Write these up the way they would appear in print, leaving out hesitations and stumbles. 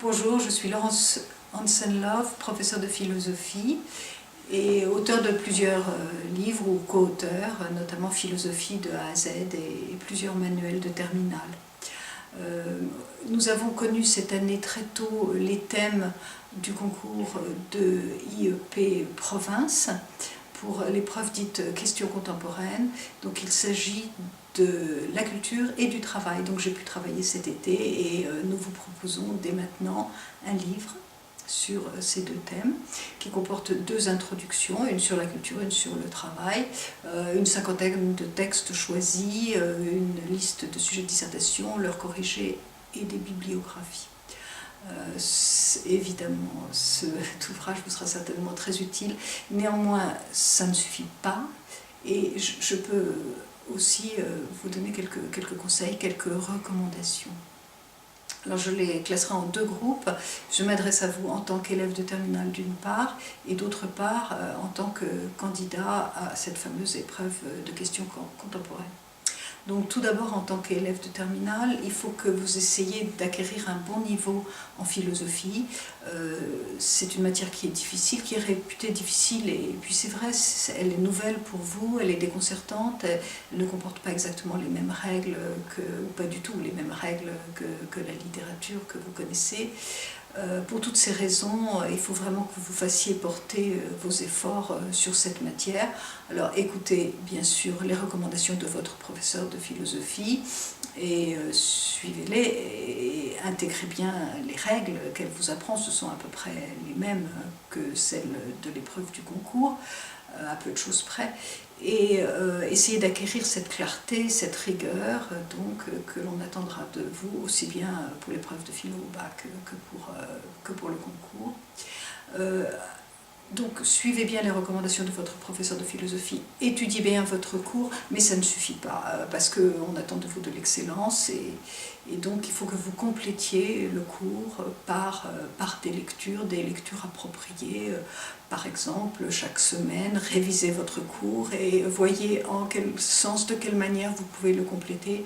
Bonjour, je suis Laurence Hansen-Love, professeure de philosophie et auteure de plusieurs livres ou co-auteure, notamment Philosophie de A à Z et plusieurs manuels de terminale. Nous avons connu cette année très tôt les thèmes du concours de IEP Province pour l'épreuve dite Questions contemporaines. Donc il s'agit de la culture et du travail. Donc j'ai pu travailler cet été et nous vous proposons dès maintenant un livre sur ces deux thèmes qui comporte deux introductions, une sur la culture et une sur le travail, une cinquantaine de textes choisis, une liste de sujets de dissertation, leurs corrigés et des bibliographies. Évidemment, cet ouvrage vous sera certainement très utile. Néanmoins, ça ne suffit pas et je peux aussi vous donner quelques conseils, quelques recommandations. Alors je les classerai en deux groupes. Je m'adresse à vous en tant qu'élève de terminale d'une part et d'autre part en tant que candidat à cette fameuse épreuve de questions contemporaines. Donc tout d'abord en tant qu'élève de terminale, il faut que vous essayiez d'acquérir un bon niveau en philosophie. C'est une matière qui est difficile, qui est réputée difficile et puis c'est vrai, elle est nouvelle pour vous, elle est déconcertante, elle ne comporte pas exactement les mêmes règles, ou pas du tout les mêmes règles que la littérature que vous connaissez. Pour toutes ces raisons, il faut vraiment que vous fassiez porter vos efforts sur cette matière. Alors écoutez bien sûr les recommandations de votre professeur de philosophie et suivez-les et intégrez bien les règles qu'elle vous apprend, ce sont à peu près les mêmes que celles de l'épreuve du concours, à peu de choses près. Et essayez d'acquérir cette clarté, cette rigueur donc, que l'on attendra de vous, aussi bien pour l'épreuve de philo au bac que pour le concours. Donc suivez bien les recommandations de votre professeur de philosophie, étudiez bien votre cours, mais ça ne suffit pas, parce qu'on attend de vous de l'excellence, et donc il faut que vous complétiez le cours par des lectures appropriées. Par exemple, chaque semaine, révisez votre cours et voyez en quel sens, de quelle manière vous pouvez le compléter.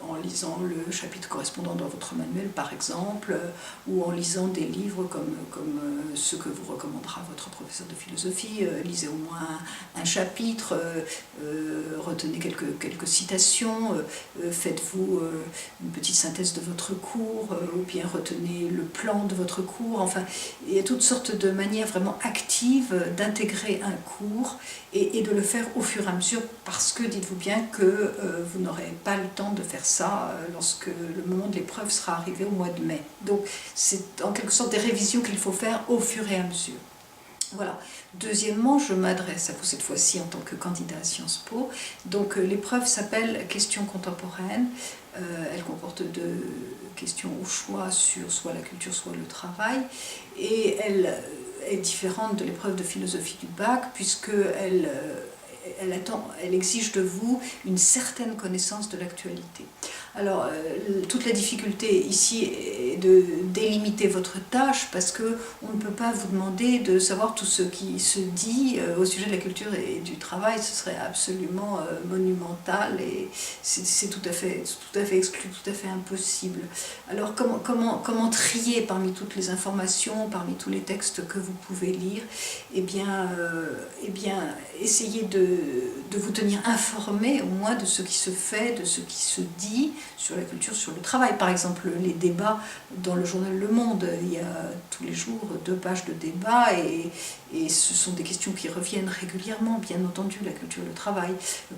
En lisant le chapitre correspondant dans votre manuel par exemple, ou en lisant des livres comme ceux que vous recommandera votre professeur de philosophie. Lisez au moins un chapitre, retenez quelques citations, faites-vous une petite synthèse de votre cours, ou bien retenez le plan de votre cours. Enfin, il y a toutes sortes de manières vraiment actives d'intégrer un cours et de le faire au fur et à mesure, parce que dites-vous bien que vous n'aurez pas le temps de faire ça lorsque le moment de l'épreuve sera arrivé au mois de mai. Donc c'est en quelque sorte des révisions qu'il faut faire au fur et à mesure. Voilà. Deuxièmement, je m'adresse à vous cette fois-ci en tant que candidat à Sciences Po. Donc l'épreuve s'appelle Questions contemporaines. Elle comporte deux questions au choix sur soit la culture, soit le travail. Et elle est différente de l'épreuve de philosophie du bac, puisqu'elle elle exige de vous une certaine connaissance de l'actualité. Alors, toute la difficulté ici est de délimiter votre tâche, parce qu'on ne peut pas vous demander de savoir tout ce qui se dit au sujet de la culture et du travail. Ce serait absolument monumental et c'est tout à fait exclu, tout à fait impossible. Alors, comment trier parmi toutes les informations, parmi tous les textes que vous pouvez lire? Eh bien essayez de vous tenir informé au moins de ce qui se fait, de ce qui se dit sur la culture, sur le travail. Par exemple, les débats dans le journal Le Monde, il y a tous les jours 2 pages de débats et ce sont des questions qui reviennent régulièrement, bien entendu, la culture et le travail.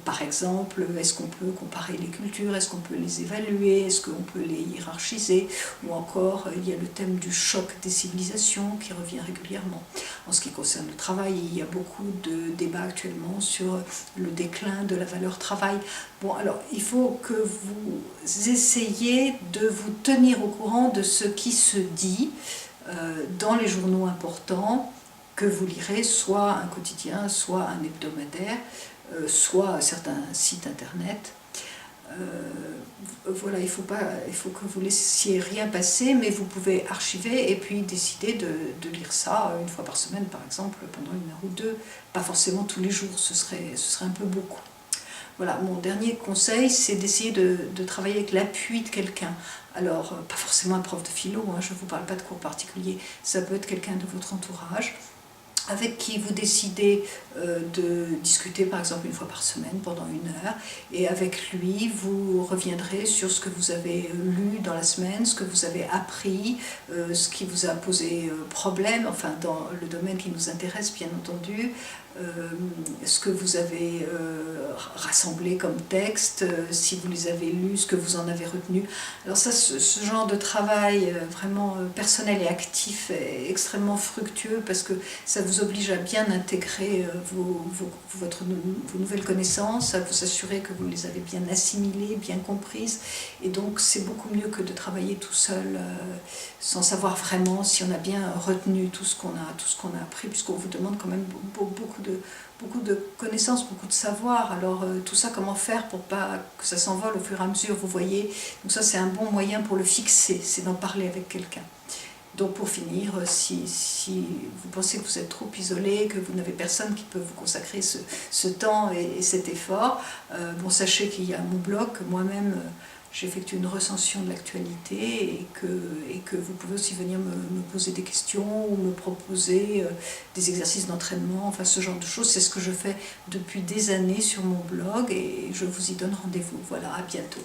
Par exemple, est-ce qu'on peut comparer les cultures, est-ce qu'on peut les évaluer, est-ce qu'on peut les hiérarchiser, ou encore il y a le thème du choc des civilisations qui revient régulièrement. En ce qui concerne le travail, il y a beaucoup de débats actuellement sur le déclin de la valeur travail. Bon, alors il faut que vous essayiez de vous tenir au courant de ce qui se dit dans les journaux importants que vous lirez, soit un quotidien, soit un hebdomadaire, soit certains sites internet. Voilà, il faut que vous laissiez rien passer, mais vous pouvez archiver et puis décider de lire ça 1 fois par semaine, par exemple, pendant 1 heure ou 2, pas forcément tous les jours, ce serait un peu beaucoup. Voilà, mon dernier conseil, c'est d'essayer de travailler avec l'appui de quelqu'un. Alors, pas forcément un prof de philo, hein, je ne vous parle pas de cours particuliers, ça peut être quelqu'un de votre entourage, avec qui vous décidez de discuter par exemple une fois par semaine pendant 1 heure, et avec lui vous reviendrez sur ce que vous avez lu dans la semaine, ce que vous avez appris, ce qui vous a posé problème, enfin dans le domaine qui nous intéresse bien entendu, ce que vous avez rassemblé comme texte, si vous les avez lus, ce que vous en avez retenu. Alors ça, ce genre de travail vraiment personnel et actif est extrêmement fructueux parce que ça vous oblige à bien intégrer vos nouvelles connaissances, à vous assurer que vous les avez bien assimilées, bien comprises, et donc c'est beaucoup mieux que de travailler tout seul sans savoir vraiment si on a bien retenu tout ce qu'on a appris, puisqu'on vous demande quand même beaucoup de connaissances, beaucoup de savoir. Alors tout ça, comment faire pour pas que ça s'envole au fur et à mesure, vous voyez. Donc ça, c'est un bon moyen pour le fixer, c'est d'en parler avec quelqu'un. Donc pour finir, si vous pensez que vous êtes trop isolé, que vous n'avez personne qui peut vous consacrer ce temps et cet effort, bon, sachez qu'il y a mon blog, que moi-même j'effectue une recension de l'actualité, et que vous pouvez aussi venir me poser des questions ou me proposer des exercices d'entraînement, enfin ce genre de choses. C'est ce que je fais depuis des années sur mon blog, et je vous y donne rendez-vous. Voilà, à bientôt.